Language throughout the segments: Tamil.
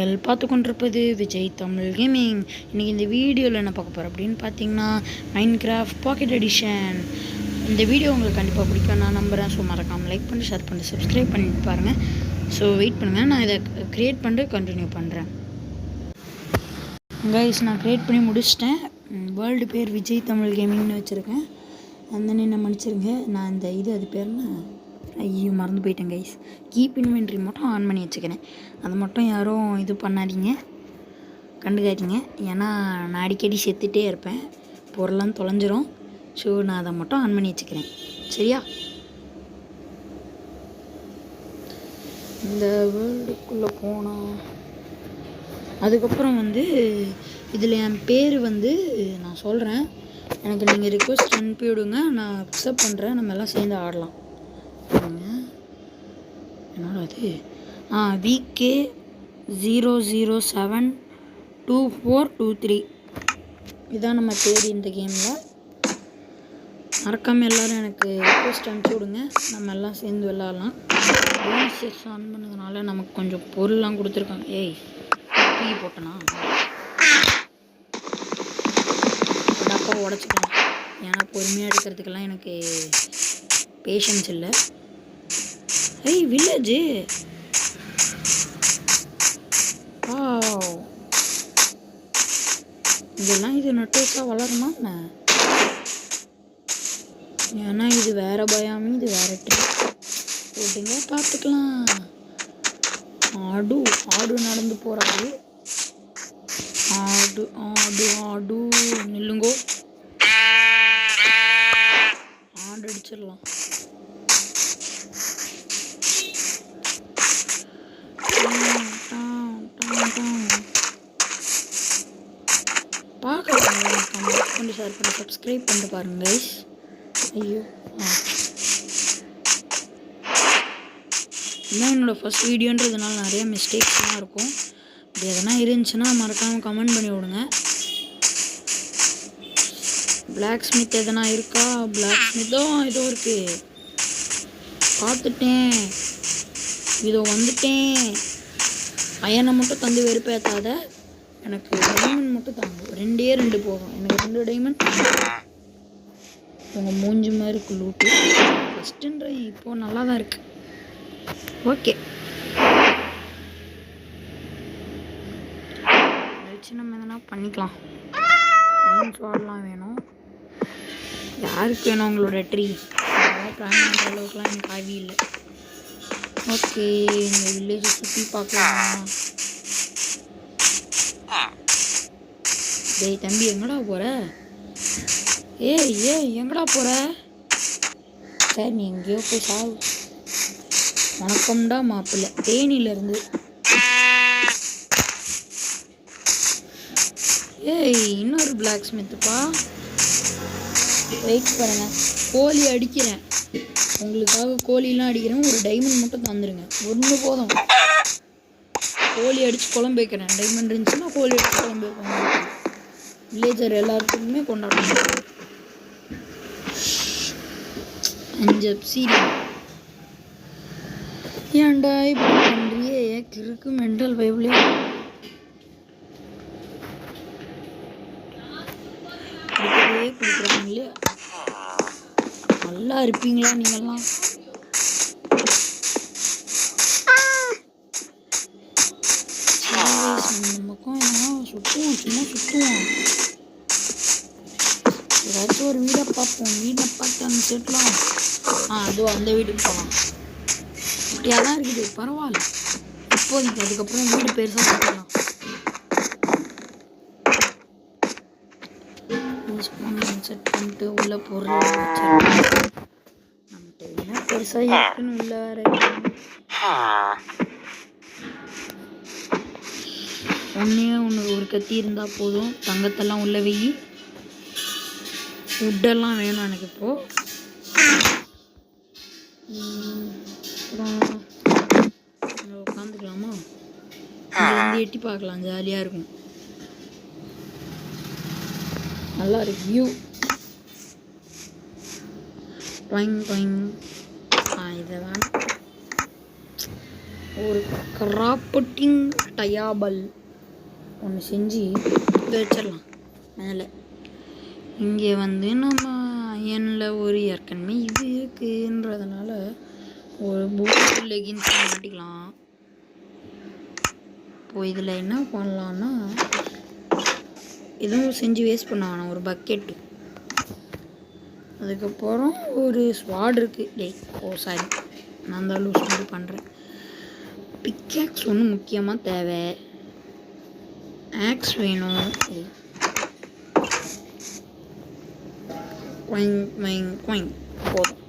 நீங்கள் பார்த்து கொண்டிருப்பது விஜய் தமிழ் கேமிங். இன்றைக்கி இந்த வீடியோவில் என்ன பார்க்க போகிறோம் அப்படின்னு பார்த்தீங்கன்னா, மைன்கிராஃப்ட் பாக்கெட் எடிஷன். இந்த வீடியோ உங்களுக்கு கண்டிப்பாக பிடிக்கும் நான் நம்புகிறேன். ஸோ மறக்காமல் லைக் பண்ணி ஷேர் பண்ணி சப்ஸ்கிரைப் பண்ணிட்டு பாருங்கள். ஸோ வெயிட் பண்ணுங்கள், நான் இதை க்ரியேட் பண்ணிட்டு கண்டினியூ பண்ணுறேன். கைஸ், நான் க்ரியேட் பண்ணி முடிச்சிட்டேன். வேர்ல்டு பேர் விஜய் தமிழ் கேமிங்னு வச்சுருக்கேன். அந்த என்ன மன்னிச்சிருங்க. நான் இந்த அது பேர்னா ஐயோ மறந்து போயிட்டேன் கைஸ். கீப் இன்வென்ட்ரி மட்டும் ஆன் பண்ணி வச்சுக்கிறேன். அதை மட்டும் யாரும் இது பண்ணாதீங்க, கண்டுக்காதீங்க. ஏன்னா நான் அடிக்கடி செத்துகிட்டே இருப்பேன், பொருளாம் தொலைஞ்சிரும். ஸோ நான் அதை மட்டும் ஆன் பண்ணி வச்சுக்கிறேன், சரியா? இந்த வேர்ல்டுக்குள்ளே போனால் அதுக்கப்புறம் இதில் என் பேர் நான் சொல்கிறேன். எனக்கு நீங்கள் ரிக்வெஸ்ட் அனுப்பி விடுங்க, நான் அக்செப்ட் பண்ணுறேன். நம்ம எல்லாம் சேர்ந்து ஆடலாம். என்னோட அது VK0072423 இதான் நம்ம பேர் இந்த கேமில். மறக்காமல் எல்லோரும் எனக்கு ரிக்வெஸ்ட் அனுப்பிச்சி விடுங்க, நம்ம எல்லாம் சேர்ந்து விளாட்லாம். போனஸ் ஆன் பண்ணதுனால நமக்கு கொஞ்சம் பொருள்லாம் கொடுத்துருக்காங்க. ஏய் டீ போட்டனா அப்பா உடச்சிக்கலாம். ஏன்னா பொறுமையாக எடுக்கிறதுக்கெல்லாம் எனக்கு பேஷன்ஸ் இல்லை. ஏய் வில்லேஜு, இதெல்லாம் இது நட்டோஸாக வளருமா என்ன? ஏன்னா இது வேற பயாமி, இது வேற ட்ரீ. போட்டுங்க பார்த்துக்கலாம். ஆடு நடந்து போகிறாரு. ஆடு நில்லுங்கோ. ஆடு அடிச்சிடலாம். பார்க்க ஷேர் பண்ணி சப்ஸ்கிரைப் பண்ணிட்டு பாருங்க கைஸ். ஐயோ இதுதான் என்னோடய ஃபஸ்ட் வீடியோன்றதுனால நிறைய மிஸ்டேக்ஸ்லாம் இருக்கும். இப்படி எதனா இருந்துச்சுன்னா மறக்காமல் கமெண்ட் பண்ணி விடுங்க. பிளாக் ஸ்மித் எதனா இருக்கா? பிளாக் ஸ்மித்தும் இதோ இருக்குது, பார்த்துட்டேன். இதோ வந்துட்டேன். பையனை மட்டும் தந்து வெறுப்பேற்றாத, எனக்கு டைமண்ட் மட்டும் தாங்க. 2 போகும் எனக்கு. 2 டைமண்ட் உங்கள் மூஞ்சி மாதிரி இருக்கு லூட்டு. ஃபஸ்ட்டுன்ற இப்போது நல்லா தான் இருக்குது. ஓகே, வச்சு நம்ம எதனா பண்ணிக்கலாம். டைம் ஸ்வாட்லாம் வேணும். யாருக்கு வேணும் உங்களோட ட்ரீ? பிளான் பண்ணுற அளவுக்குலாம் எனக்கு ஆவி இல்லை. ஓகே, இந்த வில்லேஜை சுற்றி பார்க்கலாம். டேய் தம்பி, எங்கடா போகிற? ஏய் எங்கடா போகிற? சரி, நீ எங்கேயோ போய் சாவு. வணக்கம்டா மாப்பிள்ளை, தேனியிலேருந்து. ஏய் இன்னொரு பிளாக் ஸ்மித்துப்பா, வெயிட் பண்ணுங்க. கோழி அடிக்கிறேன் உங்களுக்காக, கோழிலாம் அடிக்கிறேன். ஒரு டைமண்ட் மட்டும் தந்துடுங்க, 1 போதும். கோழி அடித்து குழம்பு வைக்கிறேன். டைமண்ட் இருந்துச்சுன்னா கோழி அடித்து குழம்பு வைப்பாங்க. வில்லேஜர் எல்லாருக்குமே கொண்டாடுறாங்க. 5 சீரியல். ஏன்டா இப்படி பண்ணுறியே? கிறுக்கு மெண்டல் பைபிளே. கொடுக்குறாங்களே, நல்லா இருப்பீங்களா நீங்கள்லாம்? நமக்கும் என்ன சுற்றுவோம், சும்மா சுற்றுவோம். ஏதாச்சும் ஒரு வீடை பார்ப்போம். வீடை பார்த்து அந்த செட்லாம் அதோ அந்த வீட்டுக்கு போகலாம். அப்படியா தான் இருக்குது, பரவாயில்ல இப்போதைக்கு. அதுக்கப்புறம் வீடு பெருசாக பார்க்கலாம். செட் பண்ணிட்டு உள்ள பொருள் நம்மகிட்ட என்ன பெருசாக இருக்குன்னு உள்ள வேற ஒன்று ஒரு கத்தி இருந்தால் போதும். தங்கத்தெல்லாம் உள்ள வெயி. உட்டெல்லாம் வேணும் எனக்கு இப்போது. அப்புறம் உட்காந்துக்கலாமா? இங்கே எட்டி பார்க்கலாம், ஜாலியாக இருக்கும். நல்லா இருக்கு வியூ. இதை வேணும் ஒரு கிராப்பட்டிங் டயாபல் ஒன்று செஞ்சு வச்சிடலாம் மேலே. இங்கே வந்து நம்ம அயனில் ஒரு ஏற்கனவே இது இருக்குன்றதுனால ஒரு பூட் லெகின்ஸ் மாட்டிக்கலாம். இப்போ இதில் என்ன பண்ணலான்னா எதுவும் செஞ்சு வேஸ்ட் பண்ண வேணாம். ஒரு பக்கெட்டு, அதுக்கப்புறம் ஒரு ஸ்வாட் இருக்குது. சாரி, நான் தான் லூஸ் மாதிரி பண்ணுறேன். பிக்காக்ஸ் ஒன்று முக்கியமாக தேவை. ஆக்ஸ் வேணும். போதும்.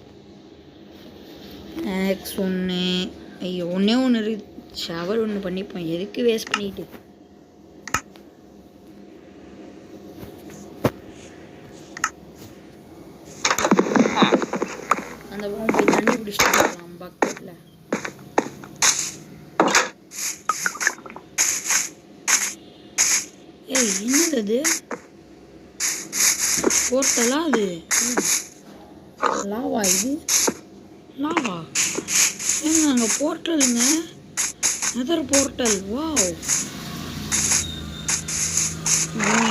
ஆக்ஸ் ஒன்று. ஐயோ, ஒன்றே ஒன்று இருக்குது. ஷவர் ஒன்று பண்ணிப்போம், எதுக்கு வேஸ்ட் பண்ணிட்டு. அந்த பக்கம் போய் தண்ணி பிடிச்சிட்டு போகலாம் பக்கெட்டில். ஏய், என்னது அது? போர்ட்டலா அது? லாவா இது? லாவா ஏங்க அங்கே போர்ட்டலுங்க, அதர் போர்ட்டல். வாவ்,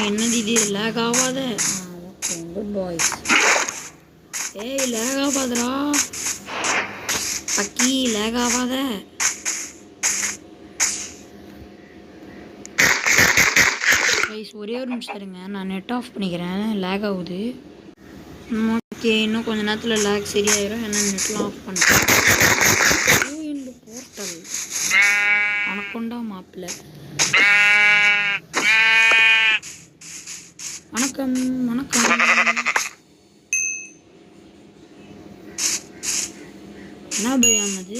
என்னது இது? லேக் ஆகாத? Okay, good boys. ஏய், லேக் ஆகாதடா பக்கி, லேக் ஆகாத. ஒரே ஒரு நிமிஷம் இருங்க, நான் நெட் ஆஃப் பண்ணிக்கிறேன். லேக் ஆகுது. ஓகே, இன்னும் கொஞ்சம் நேரத்தில் லேக் சரியாயிரும். ஏன்னா நெட்லாம் ஆஃப் பண்ணிட்டேன். போர்ட்டல் வணக்கம்டா மாப்பிள்ள. வணக்கம் வணக்கம். என்ன பயம் அது?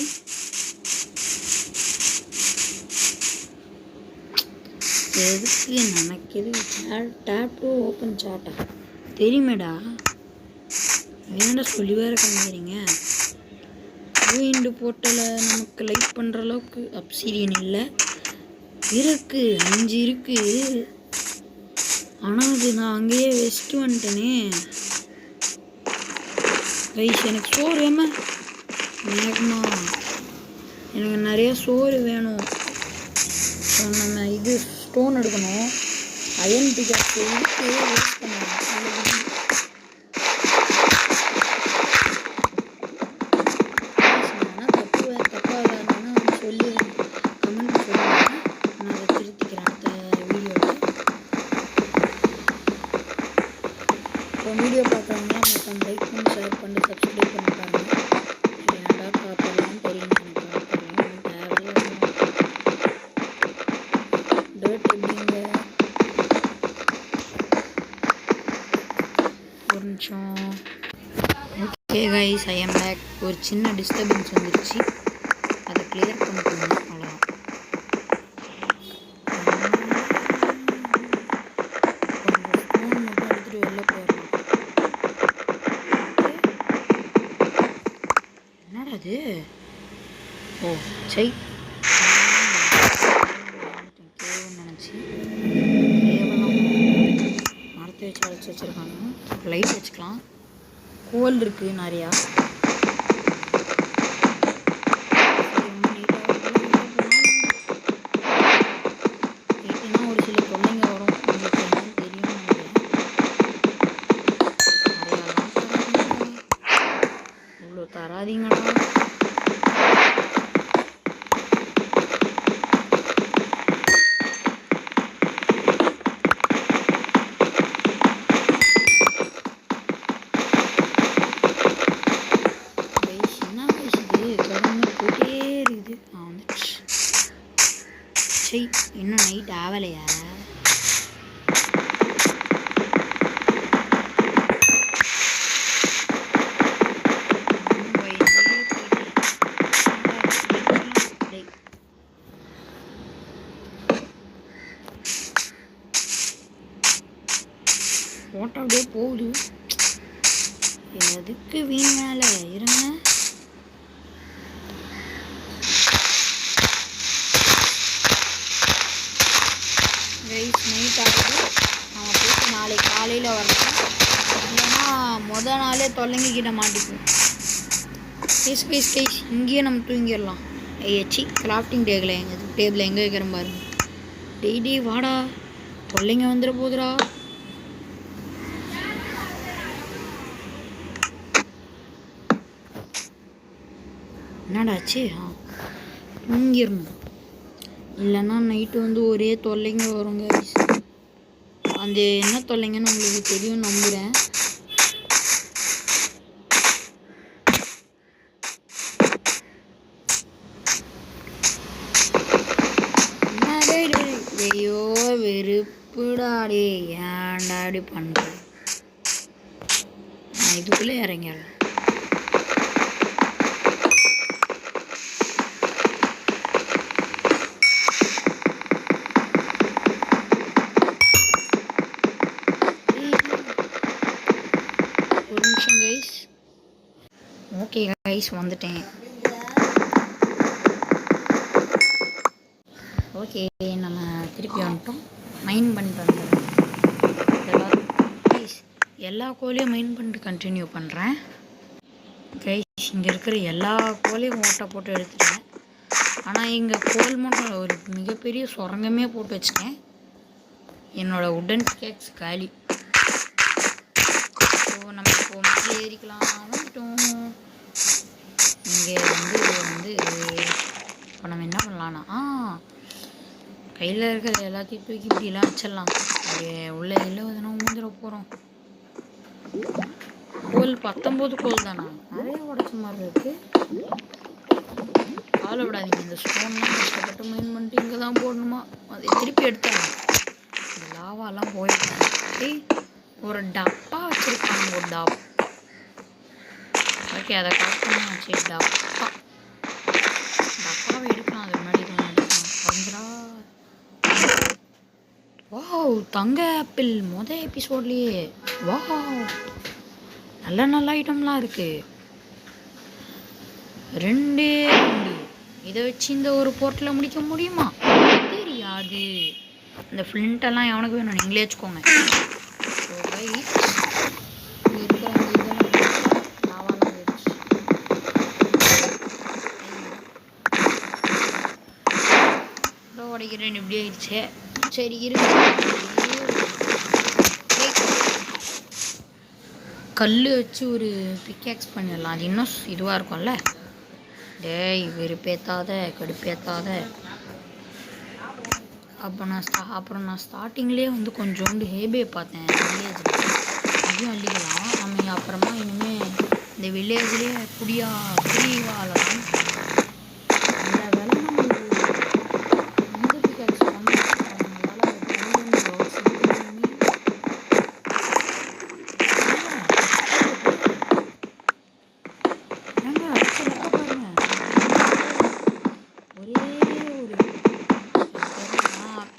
எதுக்கு எனக்கு எது? டேப் டு ஓப்பன் சாட்டா தெரியுமேடா. வேண்டா சொல்லி வேறு கண்டுறீங்க. விண்டு போர்ட்டலை நமக்கு லைட் பண்ணுற அளவுக்கு அப்சீரியன் இல்லை. இருக்கு 5 இருக்கு. ஆனால் அது நான் அங்கேயே வெஸ்ட்டு வந்துட்டேனே. கைஸ், எனக்கு சோறு ஏமா மேகமா, எனக்கு நிறைய சோறு வேணும். நம்ம இது ஸ்டோன் எடுக்கணும். அயன் பிகாக்ஸ் இதுக்கு வேஸ்ட் பண்ணணும். தப்பாக சொல்லி கமெண்ட் சொல்லுங்கள், நான் அதை திருத்திக்கிறேன் அடுத்த வீடியோவில். இப்போ வீடியோ பார்க்குறவங்க மொத்தம் லைக் பண்ணி, ஷேர் பண்ணி, சப்ஸ்கிரைப் பண்ணி பாருங்க. ஏன்டா காப்பெல்லாம் தெரியும் எனக்கு. காப்பெல்லாம் தேவையில்லை. டேட் எப்படிங்க? ஒரு நிமிஷம். Okay guys, I am back. ஒரு சின்ன டிஸ்டர்பன்ஸ் வந்துருச்சு, அதை கிளியர் பண்ணிக்கோங்க. அவ்வளோதான். கொஞ்சம் ஸ்பூன் மட்டும் எடுத்துகிட்டு வெளில போயிடலாம். என்னடா அது? ஓ சை, கேவன் நினச்சி. கேவலம் மரத்தை வச்சு அழைச்சி வச்சுருக்காங்க. லைட் வச்சுக்கலாம். கோல் இருக்குது நிறையா. ஒரு சில தொல்லைங்க வரும், உங்களுக்கு என்னன்னு தெரியும். நிறையாலாம் இவ்வளோ தராதிங்கடா. இன்னும் நைட் ஆகலையா? போட்டோ அப்படியே போகுது. எதுக்கு வீண் மேலே இருங்க. நைட் ஆகுது. நம்ம போயிட்டு நாளைக்கு காலையில் வரலாம். இல்லைன்னா மொதல் நாளே தொல்லைங்கிட்ட மாட்டிப்போம். கேஸ் இங்கேயே நம்ம தூங்கிடலாம். ஐயாச்சி கிராஃப்டிங் டேபிள் எங்கே வைக்கிறோம் பாருங்க. டெய்லி வாடா, தொல்லைங்க வந்துட போதுடா. என்னடாச்சு? தூங்கிடணும், இல்லைன்னா நைட்டு வந்து ஒரே தொல்லைங்க வருங்க. அந்த என்ன தொல்லைங்கன்னு உங்களுக்கு தெரியும் நம்புகிறேன். ஐயோ வெறுப்புடாடே, ஏன்டா அப்படி பண்ணுற? நான் இதுக்குள்ளே இறங்கிடலாம். ஒரு நிமிஷம் கைஸ். ஓகே கைஸ், வந்துட்டேன். ஓகே, நம்ம திருப்பி வந்துட்டோம். மைன் பண்ணிட்டு வந்துடுறோம் கைஸ். எல்லா கோலையும் மைன் பண்ணிட்டு கண்டினியூ பண்ணுறேன் கைஸ். இங்கே இருக்கிற எல்லா கோலையும் ஓட்டை போட்டு எடுத்துட்டேன். ஆனால் இங்கே கோல் மட்டும் ஒரு மிகப்பெரிய சுரங்கமே போட்டு வச்சுட்டேன். என்னோடய உடன் கேக்ஸ் காலி. ஸோ நம்ம இப்போ மேலே ஏறிக்கலாம் வந்துட்டோம். இங்கே வந்து இப்போ நம்ம என்ன பண்ணலான்னா, கையில் இருக்கிற எல்லாத்தையும் தூக்கி இப்படிலாம் வச்சிடலாம். அப்படியே உள்ள எதுனா ஊந்துட போகிறோம். கோல் 19 கோல் தானா? நிறைய உடச்ச மாதிரி இருக்குது. காலை விடாதீங்க. இந்த ஸ்டோன்லாம் கஷ்டப்பட்டு மைன் பண்ணிட்டு இங்கே தான் போடணுமா? அதை திருப்பி எடுத்துடலாம். இந்த லாவாலாம் போயிட்டேன். ஒரு டப்பா வச்சுருக்காங்க, ஒரு டப்பா. ஓகே, அதை கரெக்ட் பண்ணாச்சு. டப்பாவை எடுக்கலாம். அது முன்னாடி வந்துடா. வாவ், தங்க ஆப்பிள் மொதல் எபிசோட்லேயே. வாவ், நல்ல ஐட்டம்லாம் இருக்குது. 2 இதை வச்சு இந்த ஒரு போர்ட்டில் முடிக்க முடியுமா? தெரியாது. இந்த ஃப்ளிண்ட்டெல்லாம் எவனுக்கு வேணும்? நீங்களே வச்சுக்கோங்க. உடைக்கிறேன், இப்படி ஆயிடுச்சு. சரி இருக்கு. கல் வச்சு ஒரு பிக்கேக்ஸ் பண்ணிடலாம். அது இன்னும் இதுவாக இருக்கும்ல. டேய் வெறுப்பேத்தாத, கடுப்பேத்தாத. அப்புறம் நான் ஸ்டார்டிங்லேயே வந்து கொஞ்சோண்டு ஹேபே பார்த்தேன் வில்லேஜில். அதையும் அள்ளிக்கலாம். நம்ம அப்புறமா இனிமேல் இந்த வில்லேஜ்லேயே குடி வாழலாம்.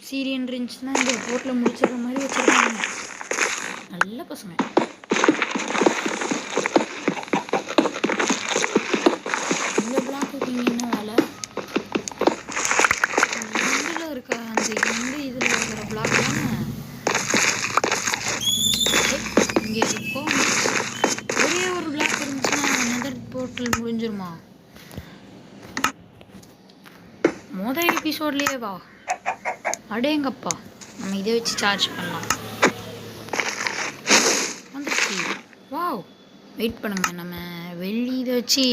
சீரியன் இருந்துச்சுன்னா இந்த போட்டில் முடிச்சிடுற மாதிரி வச்சுருக்காங்க. நல்ல பசங்க. இந்த பிளாக் இருக்கீங்க என்ன வேலை? இதில் இருக்க அந்த இதில் இருக்கிற பிளாக் தானே இங்கே இருக்கும். ஒரே ஒரு பிளாக் இருந்துச்சுன்னா நெதர் போர்ட்டல் முடிஞ்சிருமா? மொதல் எபிசோட்லேயே வா. அடேங்கப்பா, நம்ம இதை வச்சு சார்ஜ் பண்ணலாம். வந்துச்சு. வாவ், வெயிட் பண்ணுங்க. நம்ம வெள்ளி இதை வச்சு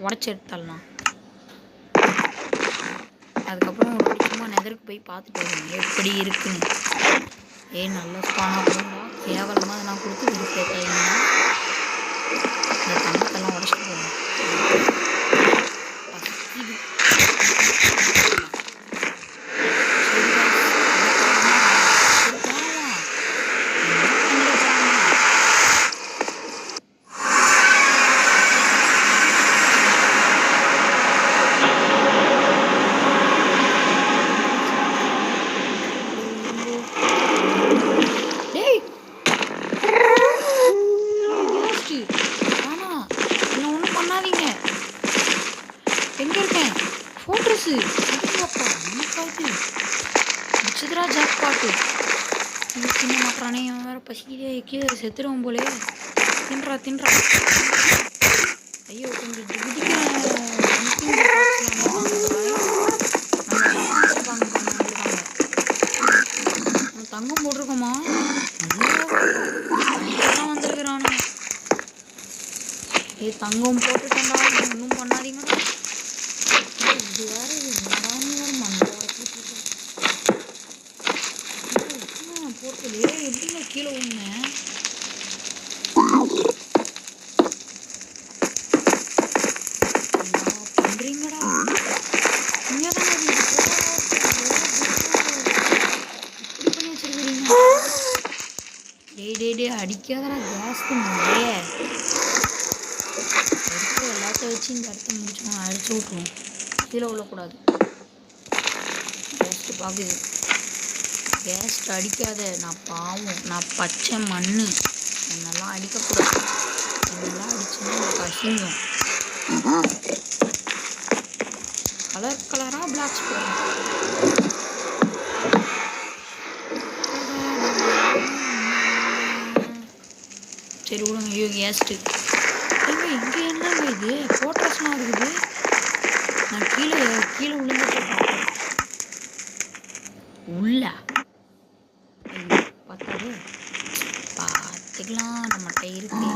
உடச்சி எடுத்துடலாம். அதுக்கப்புறம் ஒரு சும்மா நெதருக்கு போய் பார்த்துட்டு வருவோம் எப்படி இருக்குன்னு. நல்ல ஸ்பானாக போகணும்டா. கேவலமாக நான் கொடுத்து விருப்பேன். இந்த தங்கத்தெல்லாம் உடச்சிட்டு போகணும். எங்கே இருக்கேன்? ஃபோட்ரஸு அதுங்கப்பா நமக்காது முடிச்சதுரா ஜாக் பாட்டு. இது தின்ன மாட்டானே, வேறு பசிக்கிதே, கீழே செத்துருவோம் போலே. தின்றா. ஐயோ கொஞ்சம் தங்கம் போட்டுட்டா ஒன்றும் பண்ணாதீங்கடா. இது வேற வேற மண்டை போட்டது எப்படிங்க கீழே விழுந்தேன். பண்றீங்கடா இங்கே தான் இப்படி பண்ணி வச்சிருக்கிறீங்க. டே அடிக்காதடா கேஸ் நிறைய எல்லாத்தையும் வச்சு இந்த இடத்த முடிச்சோம். அடிச்சு விட்ருவோம், கீழே விழக்கூடாது. கேஸ்ட்டு பார்க்குது. கேஸ்ட் அடிக்காத, நான் பாவம், நான் பச்சை மண், என்னெல்லாம் அடிக்கக்கூடாது. என்னெல்லாம் அடிச்சுன்னா எனக்கு அசிங்கம். கலர் கலராக பிளாக்ஸ் போடுறேன். சரி விடுங்க. ஐயோ கேஸ்ட்டு இங்கே என்னங்க இது ஃபோட்டோஸ்லாம் இருக்குது. நான் கீழே விழுந்துட்டு உள்ள பார்த்தாரு பார்த்துக்கலாம். நம்மகிட்ட இருக்கு.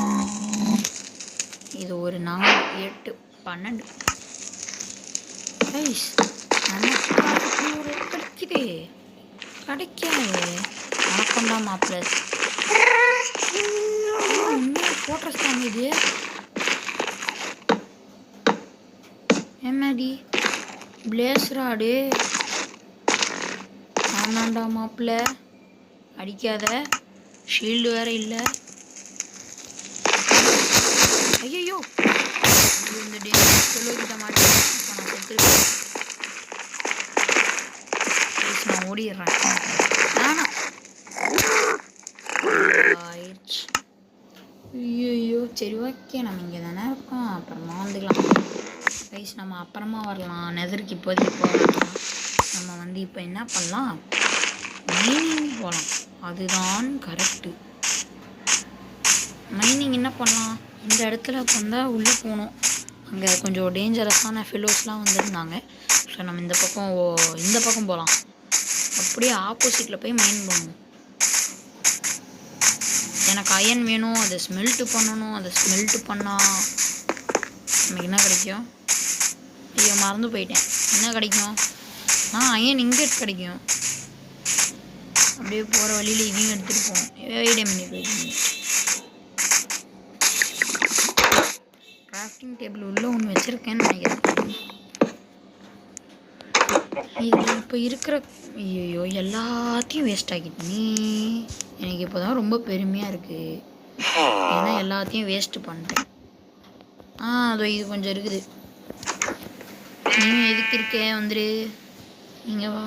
இது ஒரு 4 8 12 ரைஸ் கிடைக்குது. கிடைக்காது வணக்கம்டா மாப்பிள்ள. ஃபோட்டோஸ் தாங்க இது. என்னடி பிளேஸ்ராடு ஆனாண்டா மாப்பிள்ள, அடிக்காத. ஷீல்டு வேற இல்லை. ஐயோ இந்த டேக்கிட்ட மாட்டேன். இப்போ நான் செத்துருக்கேன். நான் ஓடிடுறேன். நானா ஆயிடுச்சு. ஐயோ சரி ஓகே, நம்ம இங்கே தானே இருக்கோம், அப்புறமா வந்துக்கலாம். ரைஸ் நம்ம அப்புறமா வரலாம். நெதருக்கு இப்போதைக்கு போகலாம். நம்ம இப்போ என்ன பண்ணலாம், மைனிங் போகலாம். அதுதான் கரெக்டு. மைனிங் என்ன பண்ணலாம், இந்த இடத்துல வந்தால் உள்ளே போகணும். அங்கே கொஞ்சம் டேஞ்சரஸான ஃபெலோஸ்லாம் வந்துருந்தாங்க. ஸோ நம்ம இந்த பக்கம் போகலாம். அப்படியே ஆப்போசிட்டில் போய் மைன் பண்ணணும். எனக்கு அயன் வேணும், அதை ஸ்மெல்ட்டு பண்ணணும். அதை ஸ்மெல்ட்டு பண்ணால் நமக்கு என்ன கிடைக்கும்? ஐயோ மறந்து போயிட்டேன். என்ன கிடைக்கும்? அயன் இங்கேட் கிடைக்கும். அப்படியே போகிற வழியில் இதையும் எடுத்துகிட்டு போவோம். வெயிட் பண்ணி கிராஃப்டிங் டேபிள் உள்ள ஒன்று வச்சுருக்கேன்னு நினைக்கிறேன். இது இப்போ இருக்கிற ஐயோ எல்லாத்தையும் வேஸ்ட் ஆகிட்டேனே. எனக்கு இப்போ தான் ரொம்ப பெருமையாக இருக்குது. ஏன்னா எல்லாத்தையும் வேஸ்ட்டு பண்ணிட்டேன். அதோ இது கொஞ்சம் இருக்குது. நீ எதுக்கு இருக்கே வந்துரு, இங்கே வா.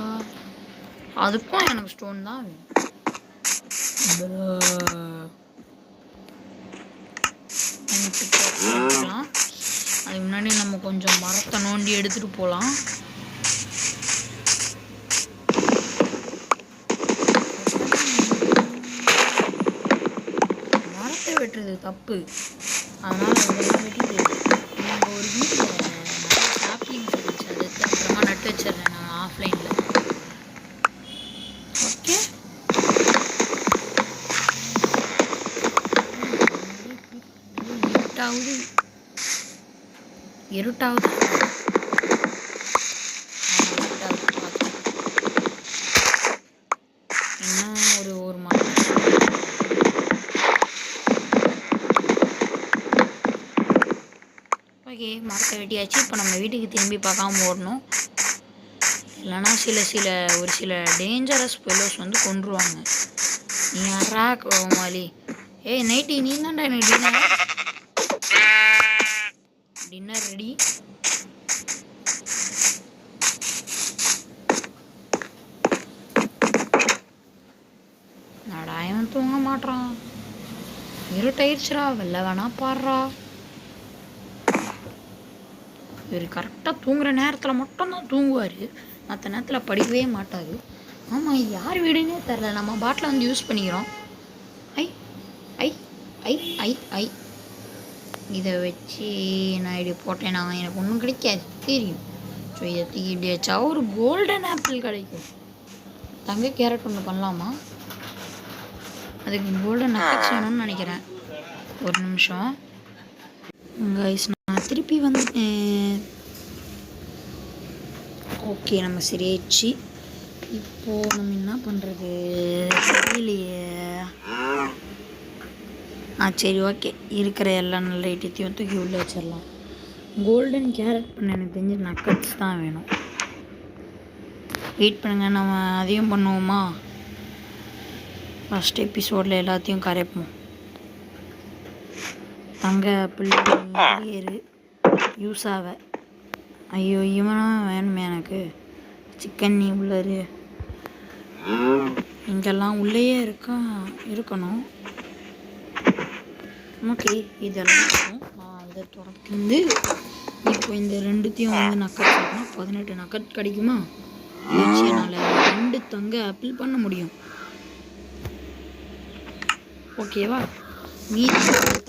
அதுக்கும் எனக்கு ஸ்டோன் தான் வேணும். அதுக்கு முன்னாடி நம்ம கொஞ்சம் மரத்தை நோண்டி எடுத்துகிட்டு போகலாம். மரத்தை வெட்டுறது தப்பு, அதனால் அதெல்லாம் வெட்டிட்டு நாங்கள் ஒரு வீட்டில் ஷாப்பிங் இருந்துச்சு, அது அப்புறமா நட்டு வச்சிடுறேன் நான் ஆஃப்லைனில். ஓகே இருட்டாவது இன்னும் ஒரு மரம். ஓகே மரத்தை வெட்டியாச்சு. இப்போ நம்ம வீட்டுக்கு திரும்பி பார்க்காம ஓடணும். இல்லைன்னா ஒரு சில டேஞ்சரஸ் ஃபெலோஸ் வந்து கொன்றுவாங்க. நீ யாரா கோமாளி? ஏய் நைட்டி நீ தான்டா எனக்கு டின்னர் ரெடி. நடாயவன் தூங்க மாட்டான். இருட்டாயிடுச்சுரா, வெளில வேணா பாடுறா. இவர் கரெக்டாக தூங்குற நேரத்தில் மட்டும்தான் தூங்குவார், மற்ற நேரத்தில் படிக்கவே மாட்டார். ஆமாம் யார் வீடுன்னே தெரில, நம்ம பாட்டில் வந்து யூஸ் பண்ணிக்கிறோம். ஐ ஐ ஐ ஐ ஐ இதை வச்சு நான் இப்படி போட்டேன்னா எனக்கு ஒன்றும் கிடைக்காது தெரியும். ஸோ இதை இப்படி வச்சா ஒரு கோல்டன் ஆப்பிள் கிடைக்கும். தங்க கேரட் ஒன்று பண்ணலாமா? அதுக்கு கோல்டன் எஃபெக்ட்ஸ் வேணும்னு நினைக்கிறேன். ஒரு நிமிஷம். கைஸ் நான் திருப்பி வந்துட்டேன். ஓகே நம்ம சரியாயிடுச்சு. இப்போது நம்ம என்ன பண்ணுறது தெரியலையே. சரி ஓகே, இருக்கிற எல்லா நல்ல ஐட்டத்தையும் தூக்கி உள்ளே வச்சிடலாம். கோல்டன் கேரட் பண்ண எனக்கு தெரிஞ்சு நக்கட்ஸ் தான் வேணும். வெயிட் பண்ணுங்கள், நம்ம அதையும் பண்ணுவோமா? ஃபஸ்ட் எபிசோடில் எல்லாத்தையும் கரைப்போம். தங்க பிள்ளை யூஸ் ஆக. ஐயோ இவனும் வேணுமே எனக்கு. சிக்கன் நீ உள்ளரு இங்கெல்லாம் உள்ளேயே இருக்கணும். ஓகே இதெல்லாம் அதை தொடர்ந்து இப்போ இந்த ரெண்டுத்தையும் வந்து நக்கட் பண்ணால் 18 நக்கட் கிடைக்குமா? என்னால் 2 தங்க ஆப்பிள் பண்ண முடியும். ஓகேவா? மீதி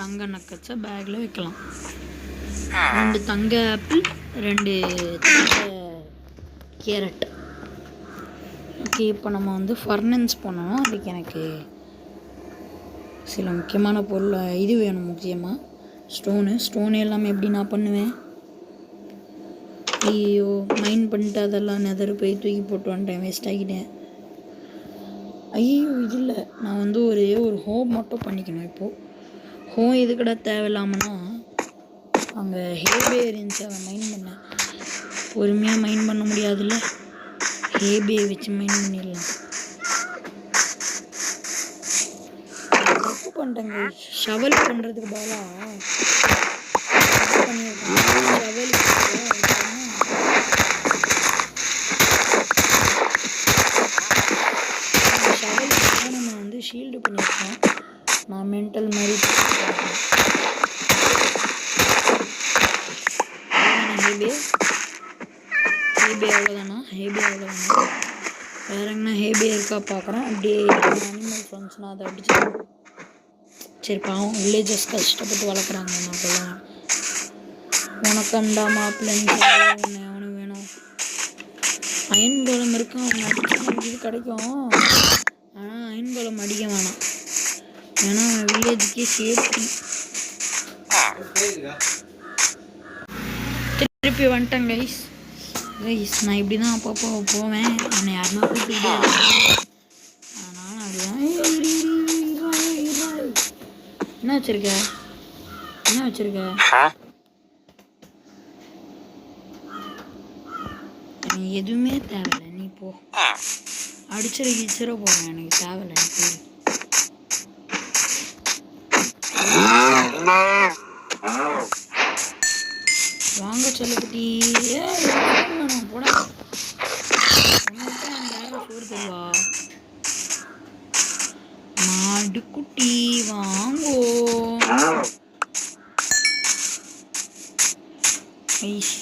தங்க நக்கட்ஸை பேக்கில் வைக்கலாம். 2 தங்க ஆப்பிள், 2 தங்க கேரட். ஓகே இப்போ நம்ம வந்து ஃபர்னன்ஸ் பண்ணணும். அதுக்கு எனக்கு சில முக்கியமான பொருள் இது வேணும். முக்கியமாக ஸ்டோனு எல்லாமே எப்படி நான் பண்ணுவேன்? ஐயோ மைண்ட் பண்ணிட்டு அதெல்லாம் நெதர் போய் தூக்கி போட்டு வந்துட்டேன், வேஸ்ட் ஆகிட்டேன். ஐயோ இது இல்லை, நான் வந்து ஒரே ஒரு ஹோம் மட்டும் பண்ணிக்கணும். இப்போது ஹோம் எதுக்கடா தேவையில்லாமன்னா அங்கே ஹேபே இருந்துச்சு, அதை மைண்ட் பண்ணேன். பொறுமையாக மைண்ட் பண்ண முடியாதுல்ல, ஹேபே வச்சு மைண்ட் பண்ணிடலாம். தப்பு பண்ணிட்டேங்க. ஷவல் பண்ணுறதுக்கு பதிலாக ஷவலுக்கு நம்ம வந்து ஷீல்டு பண்ணியிருக்கோம். நான் மென்டல் மாதிரி ஹேபே அவ்வளோதானா? வேறு எங்கன்னா ஹேபே இருக்கா பார்க்குறேன். அப்படியே அனிமல் ஃப்ரெண்ட்ஸ்னால் அதை அடிச்சு. சரி பாவம், வில்லேஜஸ் கஷ்டப்பட்டு வளர்க்குறாங்க. நான் உனக்கண்டா மாப்பிள்ளைன்னு அவனுக்கு வேணும். அயன் கோலம் இருக்கும், அவங்க அடிச்சு இது கிடைக்கும். ஆனால் அயன் கோலம் அடிக்க வேணாம், ஏன்னா வில்லேஜுக்கே சேஃப்டி. திருப்பி வந்துட்டேன் கைஸ். நான் இப்படி தான் அப்பப்போ போவேன். என்னை யாருன்னா கூப்பிட்டு அதனால் அப்படிதான். என்ன வச்சிருக்க? எனக்கு எதுவுமே தேவையில்லை, நீ போ. அடிச்சிட போகிறேன், எனக்கு தேவையில்லை, நீ போ. வாங்க செல்லக்குட்டி, போடா சோறு தருவா. மாடு குட்டி வாங்கோ.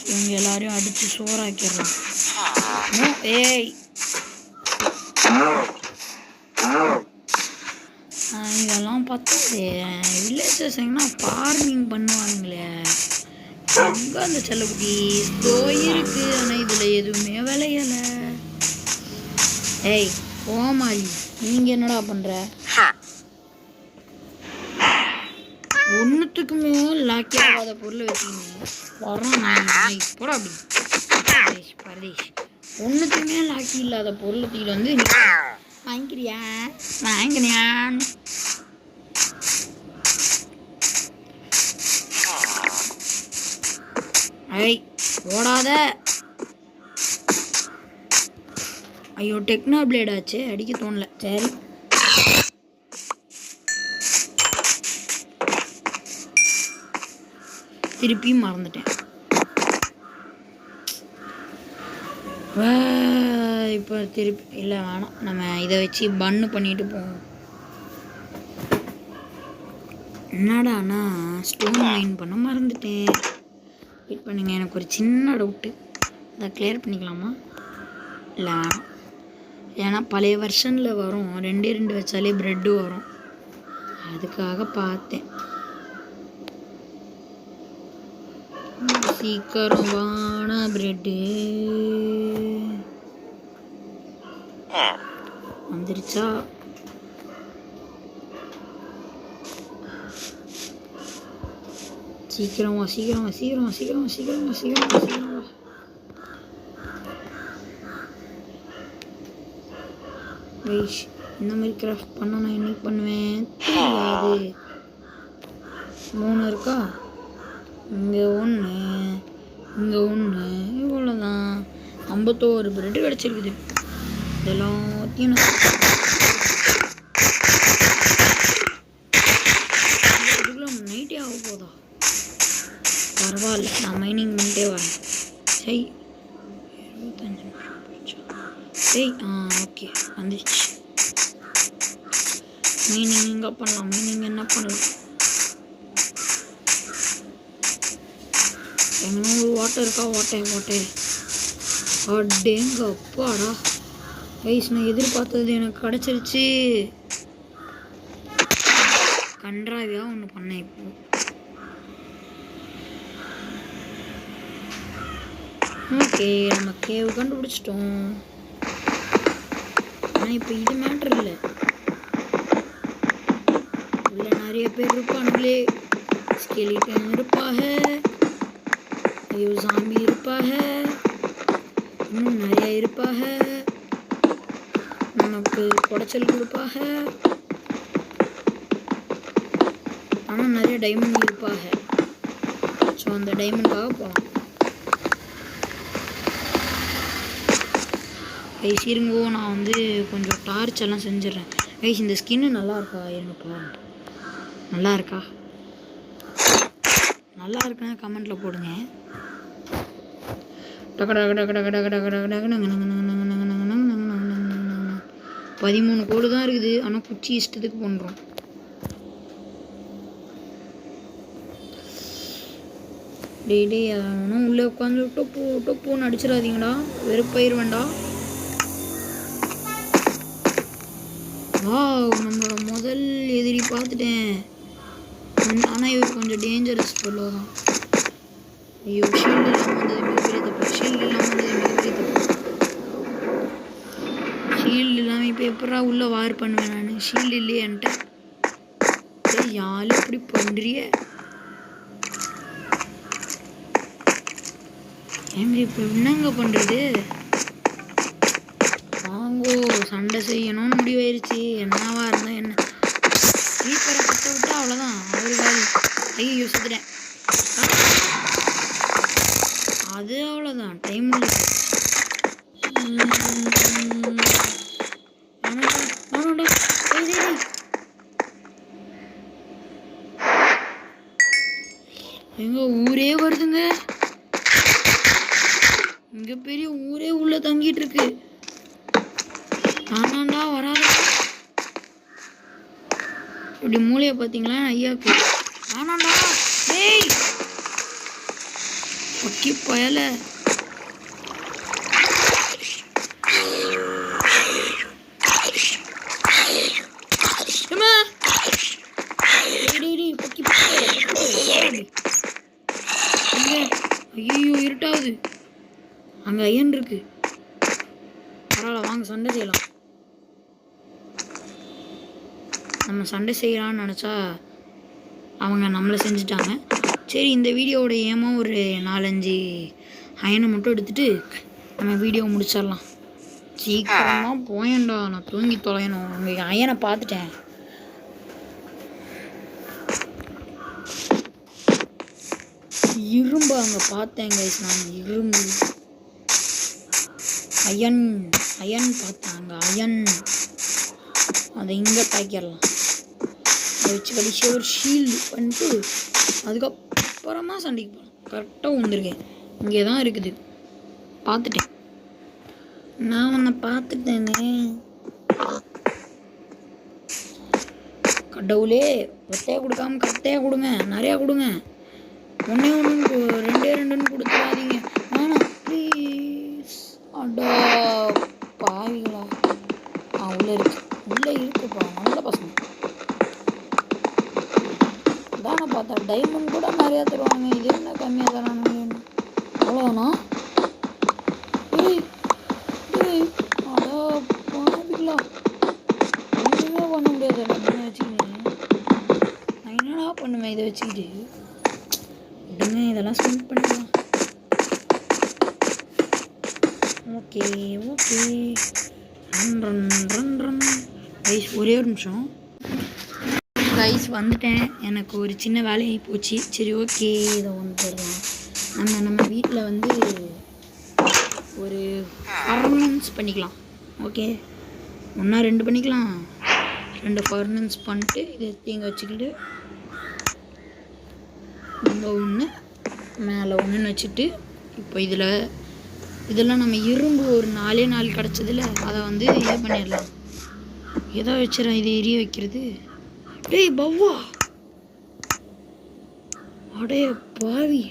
இவங்க எல்லாரையும் அடிச்சு சோறாக்கிடுறோம். ஏய் இதெல்லாம் பார்த்தாது வில்லேஜஸ் எங்கன்னா ஃபார்மிங் பண்ணுவானுங்களே. ரொம்ப அந்த செல்லக்குட்டி இருக்கு, ஆனால் இதில் எதுவுமே விளையலை. ஏய் ஓமாளி, நீங்கள் என்னடா பண்ணுற? ஒன்றுத்துக்குமே லாக்கி ஆகாத பொருளை வச்சுக்கணும் வரோம். இப்போட அப்படி பரதேஷ் ஒன்றுத்துக்குமே லாக்கி இல்லாத பொருளை தூக்கிட்டு வந்து வாங்கிக்கிறியான்னு. ஐய் ஓடாத. ஐயோ டெக்னோ பிளேட் ஆச்சு, அடிக்க தோணல. சரி திருப்பியும் மறந்துட்டேன். இப்போ திருப்பி இல்லை வேணாம், நம்ம இதை வச்சு பன்னு பண்ணிட்டு போவோம். என்னடாண்ணா ஸ்டோன் மைன் பண்ண மறந்துட்டேன். வெயிட் பண்ணுங்க, எனக்கு ஒரு சின்ன டவுட்டு, அதை கிளியர் பண்ணிக்கலாமா? இல்லை வேணாம், ஏன்னா பழைய வெர்ஷனில் வரும் 2 வச்சாலே ப்ரெட்டு வரும், அதுக்காக பார்த்தேன். சீக்கிரம் வானா ப்ரெட்டு வந்துருச்சா? சீக்கிரம் வா சீக்கிரம் வா சீக்கிரம் வா சீக்கிரம் வா சீக்கிரம் வா சீக்கிரம் வா சீக்கிரம் வா. கைஸ் இந்த மாதிரி கிராஃப்ட் பண்ண நான் என்ன பண்ணுவேன் தெரியாது. 3 இருக்கா, இங்கே 1 இங்கே 1, இவ்வளோதான். 51 பிரெட்டு கிடச்சிருக்குது. இதெல்லாத்தையும் இதுக்குள்ள நைட்டே ஆக போதா? பரவாயில்ல, நான் மைனிங் பண்ணிட்டே வரேன். சரி 25 சரி ஓகே வந்துச்சு. மீனிங் எங்கே பண்ணலாம்? மீனிங் என்ன பண்ணலாம்? எங்கன்னா ஒரு வாட்டர் இருக்கா? ஓட்டை அடேங்க அப்பாடா கைஸ், நான் எதிர்பார்த்தது எனக்கு கிடச்சிருச்சு. கன்றாவியாக ஒன்று பண்ணேன். இப்போ ஓகே நம்ம கேவ் கண்டுபிடிச்சிட்டோம். ஆனால் இப்போ இது மேட்ரு இல்லை. இல்லை நிறைய பேர் இருப்பாங்களே, ஸ்கெலிட்டன் இருப்பாக, ஐயோ சாம்பி இருப்பாக, இன்னும் நிறைய இருப்பாக, நமக்கு குடைச்சல் கொடுப்பாக, ஆனால் நிறைய டைமண்ட் இருப்பாக. ஸோ அந்த டைமண்டாக போகலாம். கைஸ் இருங்கோ, நான் வந்து கொஞ்சம் டார்ச் எல்லாம் செஞ்சிடறேன். கைஸ் இந்த ஸ்கின்னு நல்லா இருக்கா? இருங்கப்பா, நல்லா இருக்கா? நல்லா இருக்குன்னா கமெண்ட்டில் போடுங்க. 13 கோடு தான் இருக்குது. ஆனால் குச்சி இஷ்டத்துக்கு பண்ணுறோம். டெய்லி அவனும் உள்ளே உட்காந்து டொப்புன்னு அடிச்சிடாதீங்கடா, வெறுப்பயிர் வேண்டாம். நம்மளோட முதல் எதிரி பார்த்துட்டேன். ஆனால் இவர் கொஞ்சம் டேஞ்சரஸ் ஃபெல்லோ தான். ஐயோ ஷீல்டு இல்லாமல் வந்தது மிகப்பெரிய தப்பு. ஷீல்டு இல்லாமல் இப்போ எப்படா உள்ளே வார் பண்ணுவேன் நான்? ஷீல்டு இல்லையன்ட்டு யாரும் இப்படி பண்ணுறிய? ஏங்க இப்போ என்னங்க பண்ணுறது? வாங்கோ, சண்டை செய்யணும்னு முடிவாயிருச்சு. என்னவா இருந்தால் என்ன, ஸ்லீப்பரை கட்ட விட்டா அவ்வளோதான். அவரு காலி. ஐயோ சுத்துட்டேன். அது அவ்வளோதான், டைம் இல்லை. எங்க ஊரே வருதுங்க. இங்க பெரிய ஊரே உள்ள தங்கிட்டு இருக்கு. ஆனாண்டா வராத. இப்படி மூளையை பார்த்தீங்களா ஐயாக்கு? ஆனாண்டா டேய் ஒக்கி பயல. ஐயோ இருட்டாவது. அங்க ஐயன் இருக்கு. பரவாயில்ல, வாங்க சண்டை செய்யலாம். நம்ம சண்டை செய்யலாம்னு நினச்சா அவங்க நம்மளை செஞ்சுட்டாங்க. சரி, இந்த வீடியோவோட ஏமா ஒரு 4-5 அயனை மட்டும் எடுத்துகிட்டு நம்ம வீடியோ முடிச்சிடலாம். சீக்கிரமாக போயேன்டா, நான் தூங்கி தொலையணும். உங்கள் அயனை பார்த்துட்டேன். இரும்பு அங்கே பார்த்தேன் கைஸ், நான் இரும்பு அயன் பார்த்தேன். அங்கே அயன் அதை இங்கே தாக்கிடலாம். அதை வச்சு கடைசியாக ஒரு ஷீல்டு பண்ணிட்டு அதுக்கப்புறமா சண்டைக்கு போகலாம். கரெக்டாக வந்துருக்கேன். இங்கே தான் இருக்குது, பார்த்துட்டேன். நான் உன்னை பார்த்துட்டேனே. கடவுளே, ஒத்தையாக கொடுக்காம கரெக்டாக கொடுங்க, நிறையா கொடுங்க. 1 2 கொடுத்துடாதீங்க. வேணாம் ப்ளீஸ். அடா பாவிங்களா. உள்ளே இருக்குப்பா, நல்ல பசங்க தானே. பார்த்தா டைமண்ட் கூட நிறையா தருவாங்க. இது என்ன கம்மியாக தரானுங்க? அவ்வளோண்ணா. அடா பாவிங்களா, ஒன்றுமே பண்ண முடியாது. நான் வச்சுக்கிட்டு நான் என்னடா பண்ணுவேன் இதை வச்சுக்கிட்டு? இதெல்லாம் ஸ்மெண்ட் பண்ணிடலாம். Okay okay. Run run run run guys, ஒரே ஒரு நிமிஷம் கைஸ், வந்துட்டேன். எனக்கு ஒரு சின்ன வேலையாகி போச்சு. சரி ஓகே, இதை வந்துடலாம். நம்ம வீட்டில் வந்து ஒரு ஃபர்னன்ஸ் பண்ணிக்கலாம். ஓகே, 1 2 பண்ணிக்கலாம். 2 ஃபர்னன்ஸ் பண்ணிட்டு இதை இங்கே வச்சுக்கிட்டு இங்கே ஒன்று மேலே ஒன்றுன்னு வச்சுட்டு, இப்போ இதெல்லாம் நம்ம இரும்பு ஒரு 4 கிடச்சதில் அதை வந்து இது பண்ணிடலாம். எதோ வச்சுறேன் இது எரிய வைக்கிறது. டேய் பவ்வா, அடே பாவி,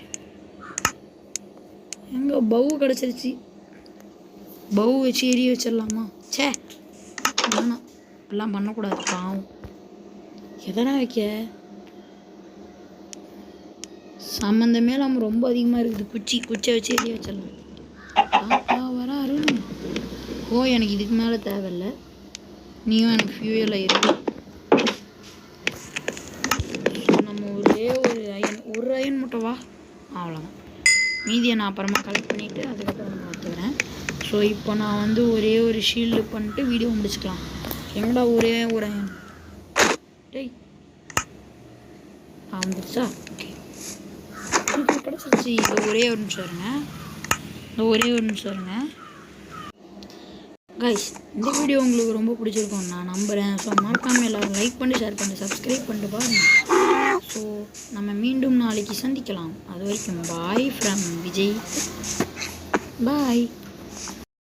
எங்கே பவு கிடச்சிருச்சு. பவு வச்சு எரிய வச்சிடலாமா? சே வேணாம், இப்படிலாம் பண்ணக்கூடாது, பாவம். எதனா வைக்க சம்மந்தமே இல்லாமல் ரொம்ப அதிகமாக இருக்குது. குச்சை வச்சு எரிய வச்சிடலாம். வர அருண், ஓ எனக்கு இதுக்கு மேலே தேவையில்லை, நீயும் எனக்கு ஃபியூயலாக இருக்கு. நம்ம ஒரு அயன் மட்டும் வா, அவ்வளோதான். மீதியை நான் அப்புறமா கலெக்ட் பண்ணிவிட்டு அதுக்கப்புறம் நான் பார்த்துக்கிறேன். ஸோ இப்போ நான் வந்து ஒரே ஒரு ஷீல்டு பண்ணிட்டு வீடியோ முடிச்சுக்கலாம். எங்கடா ஒரே ஒரு அயன்? டேய் வந்துடுச்சா? ஓகே கிடச்சிருச்சு. இது ஒரே ஒரு நிமிஷம் இருங்க. கைஸ், இந்த வீடியோ உங்களுக்கு ரொம்ப பிடிச்சிருக்கும் நான் நம்புகிறேன். ஸோ மறக்காமல் எல்லோரும் லைக் பண்ணி, ஷேர் பண்ணி, சப்ஸ்கிரைப் பண்ணிட்டு பாருங்கள். ஸோ நம்ம மீண்டும் நாளைக்கு சந்திக்கலாம். அது வரைக்கும் பாய் ஃப்ரம் விஜய். பாய்.